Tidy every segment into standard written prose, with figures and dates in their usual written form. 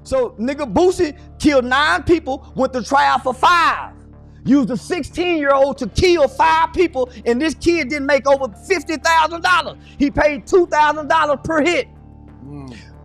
So nigga Boosie killed 9 people, went to trial for 5. Used a 16-year-old to kill 5 people, and this kid didn't make over $50,000. He paid $2,000 per hit.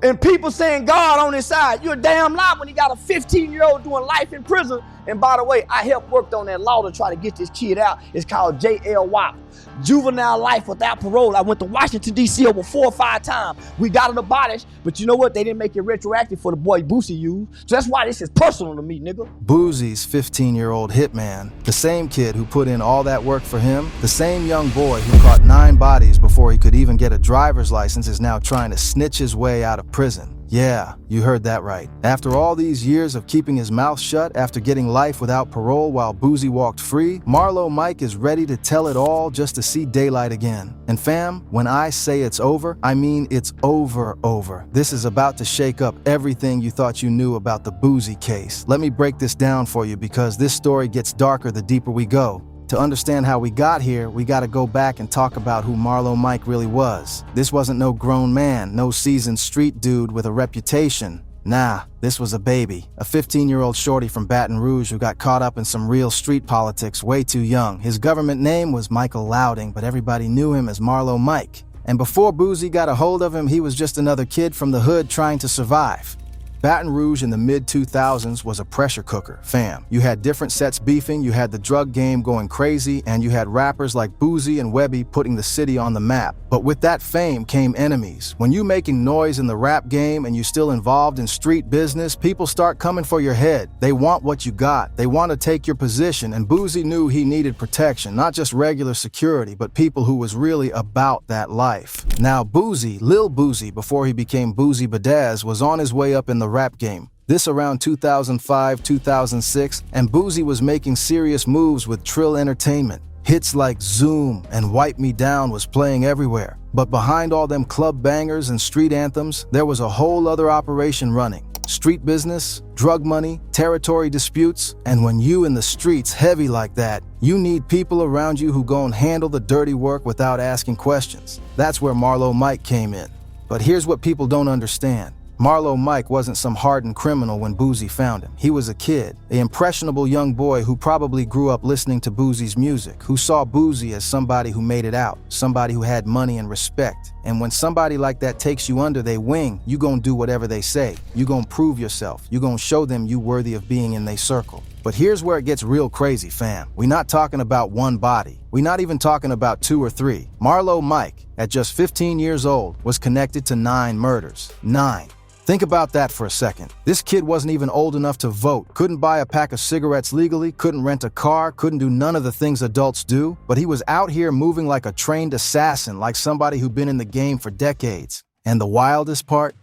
And people saying God on his side. You're a damn lie when he got a 15-year-old doing life in prison. And by the way, I helped work on that law to try to get this kid out. It's called JLWOP, juvenile life without parole. I went to Washington, D.C. over 4 or 5 times. We got it abolished, but you know what? They didn't make it retroactive for the boy Boosie used. So that's why this is personal to me, nigga. Boosie's 15-year-old hitman, the same kid who put in all that work for him, the same young boy who caught 9 bodies before he could even get a driver's license, is now trying to snitch his way out of prison. Yeah, you heard that right. After all these years of keeping his mouth shut, after getting life without parole while Boosie walked free, Marlo Mike is ready to tell it all just to see daylight again. And fam, when I say it's over, I mean it's over. This is about to shake up everything you thought you knew about the Boosie case. Let me break this down for you because this story gets darker the deeper we go. To understand how we got here, we gotta go back and talk about who Marlo Mike really was. This wasn't no grown man, no seasoned street dude with a reputation. Nah, this was a baby, a 15-year-old shorty from Baton Rouge who got caught up in some real street politics way too young. His government name was Michael Louding, but everybody knew him as Marlo Mike. And before Boosie got a hold of him, he was just another kid from the hood trying to survive. Baton Rouge in the mid-2000s was a pressure cooker, fam. You had different sets beefing, you had the drug game going crazy, and you had rappers like Boosie and Webby putting the city on the map. But with that fame came enemies. When you making noise in the rap game and you still involved in street business, people start coming for your head. They want what you got. They want to take your position, and Boosie knew he needed protection, not just regular security, but people who was really about that life. Now Boosie, Lil Boosie, before he became Boosie Badazz, was on his way up in the rap game. This around 2005, 2006, and Boosie was making serious moves with Trill Entertainment. Hits like Zoom and Wipe Me Down was playing everywhere. But behind all them club bangers and street anthems, there was a whole other operation running. Street business, drug money, territory disputes, and when you in the streets heavy like that, you need people around you who gon' handle the dirty work without asking questions. That's where Marlo Mike came in. But here's what people don't understand. Marlo Mike wasn't some hardened criminal when Boosie found him. He was a kid, an impressionable young boy who probably grew up listening to Boosie's music, who saw Boosie as somebody who made it out, somebody who had money and respect. And when somebody like that takes you under their wing, you gon' do whatever they say. You gon' prove yourself. You gon' show them you worthy of being in their circle. But here's where it gets real crazy, fam. We're not talking about one body. We're not even talking about 2 or 3. Marlo Mike, at just 15 years old, was connected to 9 murders. 9. Think about that for a second. This kid wasn't even old enough to vote, couldn't buy a pack of cigarettes legally, couldn't rent a car, couldn't do none of the things adults do, but he was out here moving like a trained assassin, like somebody who'd been in the game for decades. And the wildest part?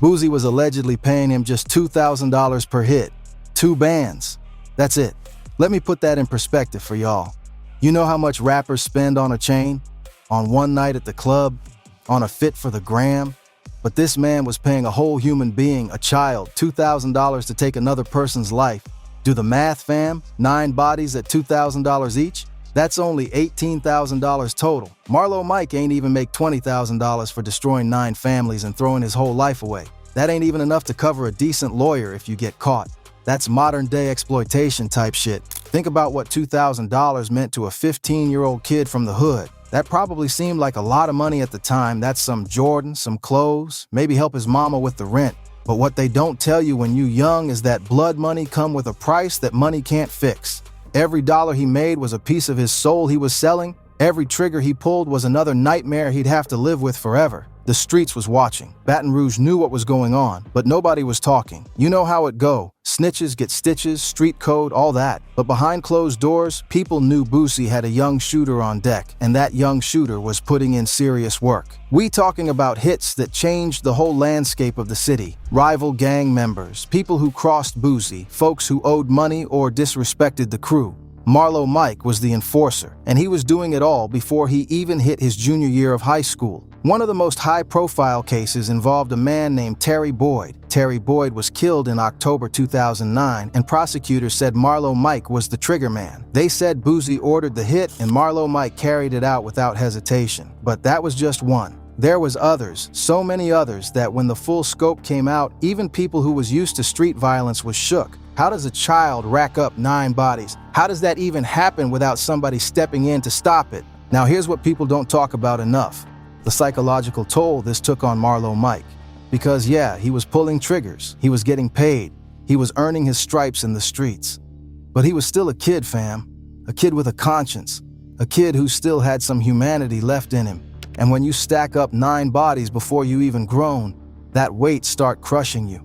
Boosie was allegedly paying him just $2,000 per hit. 2 bands. That's it. Let me put that in perspective for y'all. You know how much rappers spend on a chain? On one night at the club? On a fit for the gram? But this man was paying a whole human being, a child, $2,000 to take another person's life. Do the math, fam. 9 bodies at $2,000 each? That's only $18,000 total. Marlo Mike ain't even make $20,000 for destroying 9 families and throwing his whole life away. That ain't even enough to cover a decent lawyer if you get caught. That's modern-day exploitation type shit. Think about what $2,000 meant to a 15-year-old kid from the hood. That probably seemed like a lot of money at the time. That's some Jordan, some clothes, maybe help his mama with the rent. But what they don't tell you when you young is that blood money come with a price that money can't fix. Every dollar he made was a piece of his soul he was selling. Every trigger he pulled was another nightmare he'd have to live with forever. The streets was watching. Baton Rouge knew what was going on, but nobody was talking. You know how it go. Snitches get stitches, street code, all that. But behind closed doors, people knew Boosie had a young shooter on deck, and that young shooter was putting in serious work. We talking about hits that changed the whole landscape of the city. Rival gang members, people who crossed Boosie, folks who owed money or disrespected the crew. Marlo Mike was the enforcer, and he was doing it all before he even hit his junior year of high school. One of the most high-profile cases involved a man named Terry Boyd. Terry Boyd was killed in October 2009, and prosecutors said Marlo Mike was the trigger man. They said Boosie ordered the hit, and Marlo Mike carried it out without hesitation. But that was just one. There was others, so many others, that when the full scope came out, even people who was used to street violence was shook. How does a child rack up 9 bodies? How does that even happen without somebody stepping in to stop it? Now here's what people don't talk about enough: the psychological toll this took on Marlo Mike. Because yeah, he was pulling triggers, he was getting paid, he was earning his stripes in the streets. But he was still a kid, fam. A kid with a conscience. A kid who still had some humanity left in him. And when you stack up 9 bodies before you even grown, that weight start crushing you.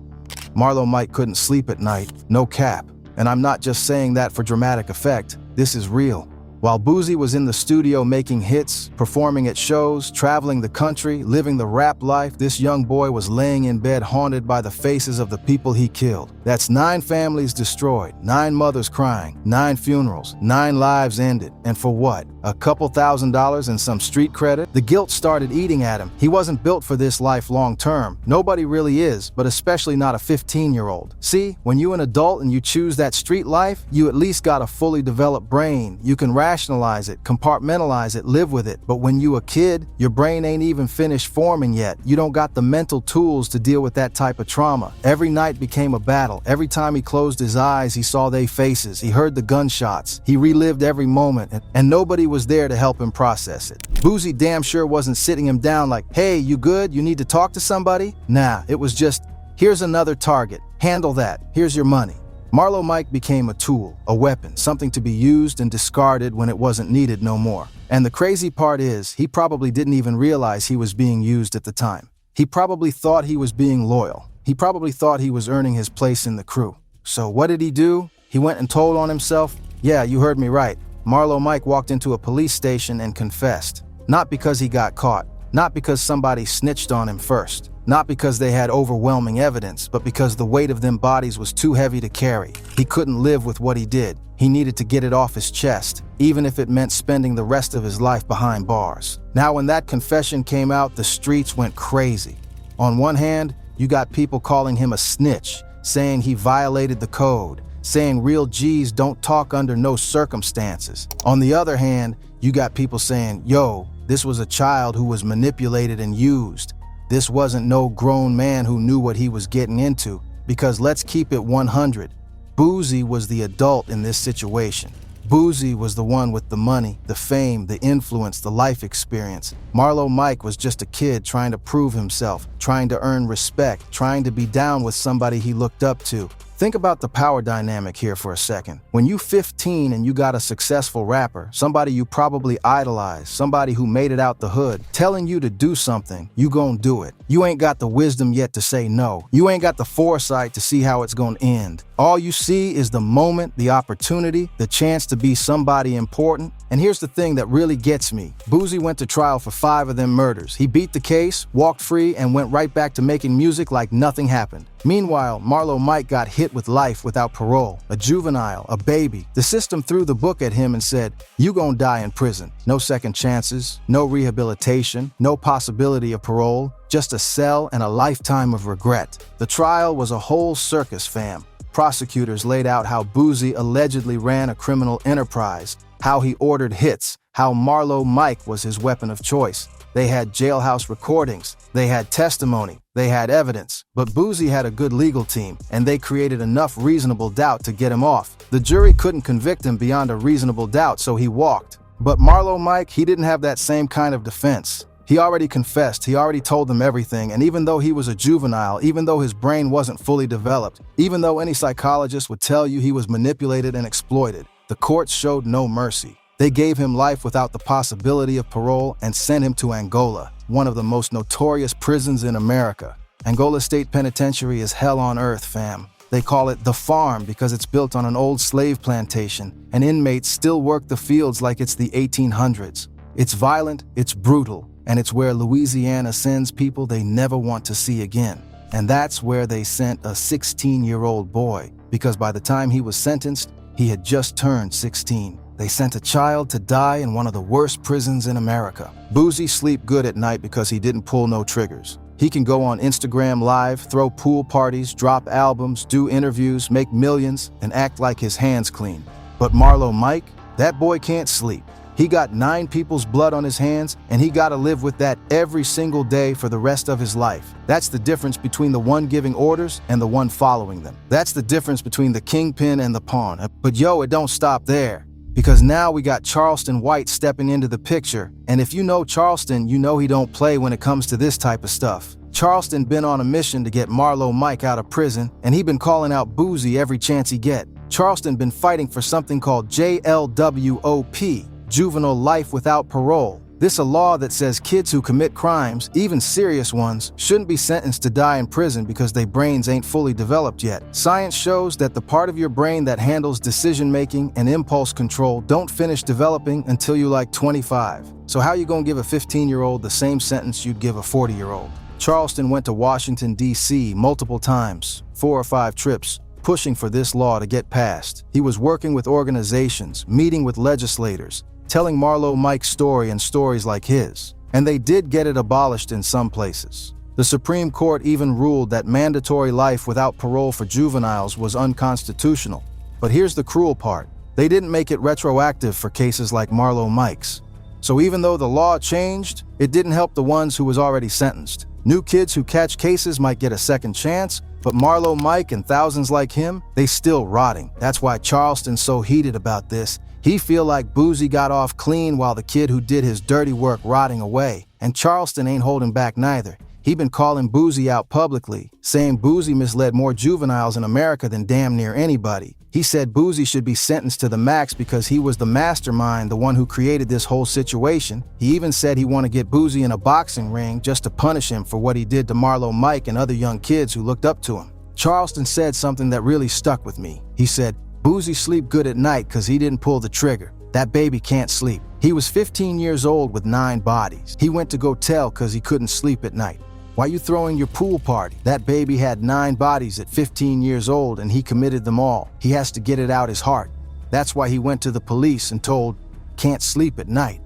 Marlo Mike couldn't sleep at night, no cap. And I'm not just saying that for dramatic effect, this is real. While Boosie was in the studio making hits, performing at shows, traveling the country, living the rap life, this young boy was laying in bed haunted by the faces of the people he killed. That's 9 families destroyed, 9 mothers crying, 9 funerals, 9 lives ended. And for what? A couple $1,000s and some street credit? The guilt started eating at him. He wasn't built for this life long term. Nobody really is, but especially not a 15-year-old. See, when you're an adult and you choose that street life, you at least got a fully developed brain. You can rationalize it, compartmentalize it, live with it. But when you a kid, your brain ain't even finished forming yet. You don't got the mental tools to deal with that type of trauma. Every night became a battle. Every time he closed his eyes, he saw their faces. He heard the gunshots. He relived every moment, and nobody was there to help him process it. Boosie damn sure wasn't sitting him down like, hey, you good? You need to talk to somebody? Nah, it was just, here's another target. Handle that. Here's your money. Marlo Mike became a tool, a weapon, something to be used and discarded when it wasn't needed no more. And the crazy part is, he probably didn't even realize he was being used at the time. He probably thought he was being loyal. He probably thought he was earning his place in the crew. So what did he do? He went and told on himself? Yeah, you heard me right. Marlo Mike walked into a police station and confessed. Not because he got caught. Not because somebody snitched on him first. Not because they had overwhelming evidence, but because the weight of them bodies was too heavy to carry. He couldn't live with what he did. He needed to get it off his chest, even if it meant spending the rest of his life behind bars. Now, when that confession came out, the streets went crazy. On one hand, you got people calling him a snitch, saying he violated the code, saying real G's don't talk under no circumstances. On the other hand, you got people saying, yo, this was a child who was manipulated and used. This wasn't no grown man who knew what he was getting into, because let's keep it 100. Boosie was the adult in this situation. Boosie was the one with the money, the fame, the influence, the life experience. Marlo Mike was just a kid trying to prove himself, trying to earn respect, trying to be down with somebody he looked up to. Think about the power dynamic here for a second. When you 15 and you got a successful rapper, somebody you probably idolize, somebody who made it out the hood, telling you to do something, you gon' do it. You ain't got the wisdom yet to say no. You ain't got the foresight to see how it's gonna end. All you see is the moment, the opportunity, the chance to be somebody important. And here's the thing that really gets me. Boosie went to trial for 5 of them murders. He beat the case, walked free, and went right back to making music like nothing happened. Meanwhile, Marlo Mike got hit with life without parole, a juvenile, a baby. The system threw the book at him and said, you gon' die in prison. No second chances, no rehabilitation, no possibility of parole, just a cell and a lifetime of regret. The trial was a whole circus, fam. Prosecutors laid out how Boosie allegedly ran a criminal enterprise, how he ordered hits, how Marlo Mike was his weapon of choice. They had jailhouse recordings, they had testimony, they had evidence. But Boosie had a good legal team, and they created enough reasonable doubt to get him off. The jury couldn't convict him beyond a reasonable doubt, so he walked. But Marlo Mike, he didn't have that same kind of defense. He already confessed, he already told them everything, and even though he was a juvenile, even though his brain wasn't fully developed, even though any psychologist would tell you he was manipulated and exploited, the courts showed no mercy. They gave him life without the possibility of parole and sent him to Angola, one of the most notorious prisons in America. Angola State Penitentiary is hell on earth, fam. They call it the farm because it's built on an old slave plantation, and inmates still work the fields like it's the 1800s. It's violent, it's brutal, and it's where Louisiana sends people they never want to see again. And that's where they sent a 16-year-old boy, because by the time he was sentenced, he had just turned 16. They sent a child to die in one of the worst prisons in America. Boosie sleep good at night because he didn't pull no triggers. He can go on Instagram Live, throw pool parties, drop albums, do interviews, make millions, and act like his hands clean. But Marlo Mike, that boy can't sleep. He got 9 people's blood on his hands, and he gotta live with that every single day for the rest of his life. That's the difference between the one giving orders and the one following them. That's the difference between the kingpin and the pawn. But yo, it don't stop there. Because now we got Charleston White stepping into the picture, and if you know Charleston, you know he don't play when it comes to this type of stuff. Charleston been on a mission to get Marlo Mike out of prison, and he been calling out Boosie every chance he get. Charleston been fighting for something called JLWOP, Juvenile Life Without Parole. This a law that says kids who commit crimes, even serious ones, shouldn't be sentenced to die in prison because their brains ain't fully developed yet. Science shows that the part of your brain that handles decision-making and impulse control don't finish developing until you like 25. So how you gonna give a 15-year-old the same sentence you'd give a 40-year-old? Charleston went to Washington, D.C. multiple times, 4 or 5 trips, pushing for this law to get passed. He was working with organizations, meeting with legislators, telling Marlo Mike's story and stories like his. And they did get it abolished in some places. The Supreme Court even ruled that mandatory life without parole for juveniles was unconstitutional. But here's the cruel part. They didn't make it retroactive for cases like Marlo Mike's. So even though the law changed, it didn't help the ones who was already sentenced. New kids who catch cases might get a second chance, but Marlo Mike and thousands like him, they still rotting. That's why Charleston's so heated about this. He feel like Boosie got off clean while the kid who did his dirty work rotting away. And Charleston ain't holding back neither. He been calling Boosie out publicly, saying Boosie misled more juveniles in America than damn near anybody. He said Boosie should be sentenced to the max because he was the mastermind, the one who created this whole situation. He even said he want to get Boosie in a boxing ring just to punish him for what he did to Marlo Mike and other young kids who looked up to him. Charleston said something that really stuck with me. He said, Boosie sleep good at night because he didn't pull the trigger. That baby can't sleep. He was 15 years old with 9 bodies. He went to go tell because he couldn't sleep at night. Why you throwing your pool party? That baby had 9 bodies at 15 years old and he committed them all. He has to get it out his heart. That's why he went to the police and told, can't sleep at night.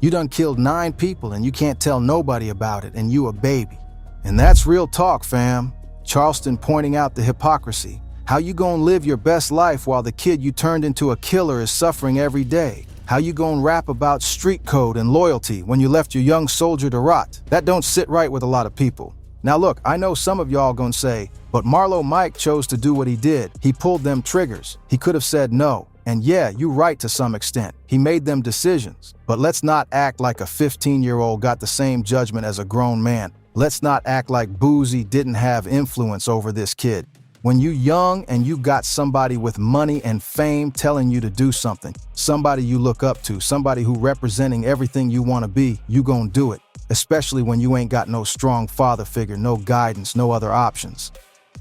You done killed 9 people and you can't tell nobody about it and you a baby. And that's real talk, fam. Charleston pointing out the hypocrisy. How you gonna live your best life while the kid you turned into a killer is suffering every day? How you gonna rap about street code and loyalty when you left your young soldier to rot? That don't sit right with a lot of people. Now look, I know some of y'all gonna say, but Marlo Mike chose to do what he did. He pulled them triggers. He could have said no. And yeah, you right to some extent. He made them decisions. But let's not act like a 15-year-old got the same judgment as a grown man. Let's not act like Boosie didn't have influence over this kid. When you young and you got somebody with money and fame telling you to do something, somebody you look up to, somebody who representing everything you want to be, you gonna do it. Especially when you ain't got no strong father figure, no guidance, no other options.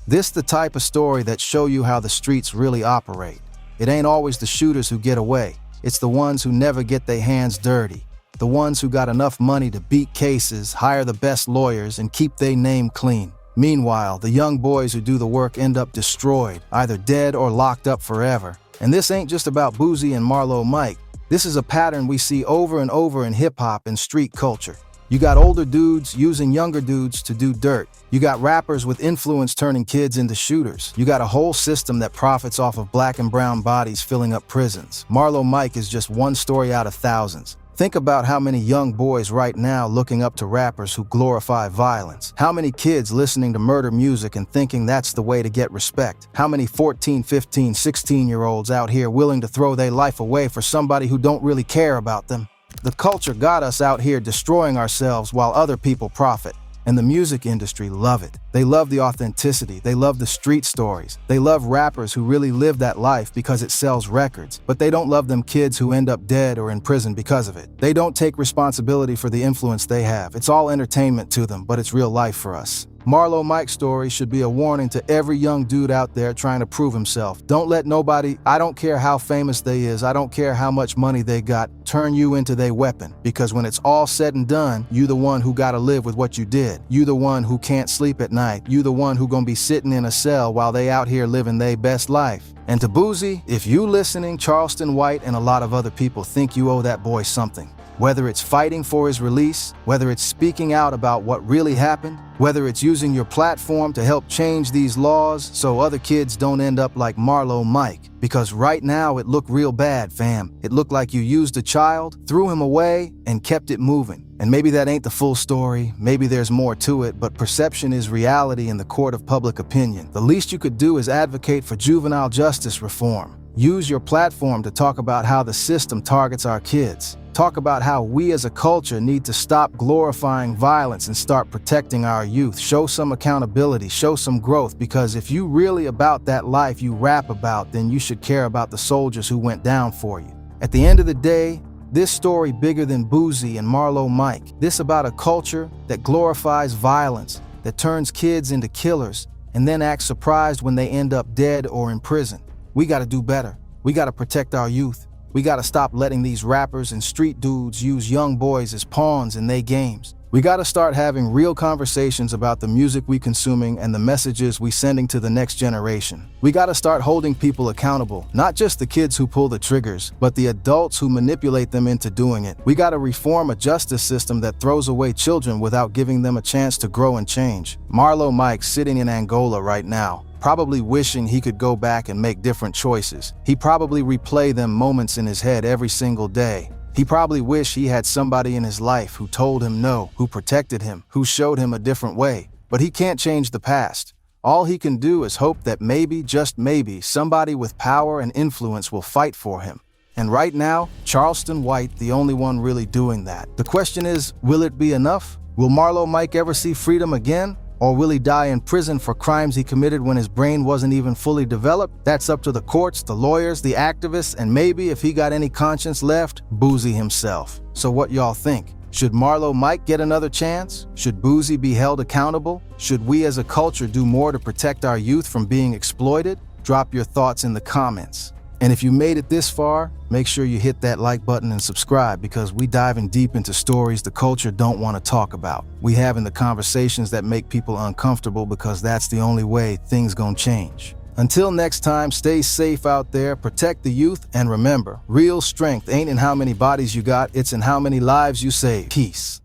This the type of story that show you how the streets really operate. It ain't always the shooters who get away. It's the ones who never get their hands dirty. The ones who got enough money to beat cases, hire the best lawyers, and keep their name clean. Meanwhile, the young boys who do the work end up destroyed, either dead or locked up forever. And this ain't just about Boosie and Marlo Mike. This is a pattern we see over and over in hip-hop and street culture. You got older dudes using younger dudes to do dirt. You got rappers with influence turning kids into shooters. You got a whole system that profits off of black and brown bodies filling up prisons. Marlo Mike is just one story out of thousands. Think about how many young boys right now looking up to rappers who glorify violence. How many kids listening to murder music and thinking that's the way to get respect. How many 14, 15, 16-year-olds out here willing to throw their life away for somebody who don't really care about them. The culture got us out here destroying ourselves while other people profit. And the music industry love it. They love the authenticity. They love the street stories. They love rappers who really live that life because it sells records. But they don't love them kids who end up dead or in prison because of it. They don't take responsibility for the influence they have. It's all entertainment to them, but it's real life for us. Marlo Mike's story should be a warning to every young dude out there trying to prove himself. Don't let nobody, I don't care how famous they is, I don't care how much money they got, turn you into their weapon. Because when it's all said and done, you the one who gotta live with what you did. You the one who can't sleep at night. You the one who gonna be sitting in a cell while they out here living their best life. And to Boosie, if you listening, Charleston White and a lot of other people think you owe that boy something. Whether it's fighting for his release, whether it's speaking out about what really happened, whether it's using your platform to help change these laws so other kids don't end up like Marlo Mike. Because right now it looked real bad, fam. It looked like you used a child, threw him away, and kept it moving. And maybe that ain't the full story, maybe there's more to it, but perception is reality in the court of public opinion. The least you could do is advocate for juvenile justice reform. Use your platform to talk about how the system targets our kids. Talk about how we as a culture need to stop glorifying violence and start protecting our youth. Show some accountability, show some growth, because if you really about that life you rap about, then you should care about the soldiers who went down for you. At the end of the day, this story bigger than Boosie and Marlo Mike. This about a culture that glorifies violence, that turns kids into killers, and then acts surprised when they end up dead or in prison. We gotta do better. We gotta protect our youth. We gotta stop letting these rappers and street dudes use young boys as pawns in their games. We gotta start having real conversations about the music we consuming and the messages we sending to the next generation. We gotta start holding people accountable, not just the kids who pull the triggers, but the adults who manipulate them into doing it. We gotta reform a justice system that throws away children without giving them a chance to grow and change. Marlo Mike sitting in Angola right now, probably wishing he could go back and make different choices. He probably replay them moments in his head every single day. He probably wished he had somebody in his life who told him no, who protected him, who showed him a different way. But he can't change the past. All he can do is hope that maybe, just maybe, somebody with power and influence will fight for him. And right now, Charleston White, the only one really doing that. The question is, will it be enough? Will Marlo Mike ever see freedom again? Or will he die in prison for crimes he committed when his brain wasn't even fully developed? That's up to the courts, the lawyers, the activists, and maybe, if he got any conscience left, Boosie himself. So what y'all think? Should Marlo Mike get another chance? Should Boosie be held accountable? Should we as a culture do more to protect our youth from being exploited? Drop your thoughts in the comments. And if you made it this far, make sure you hit that like button and subscribe, because we diving deep into stories the culture don't want to talk about. We having the conversations that make people uncomfortable, because that's the only way things gonna change. Until next time, stay safe out there, protect the youth, and remember, real strength ain't in how many bodies you got, it's in how many lives you save. Peace.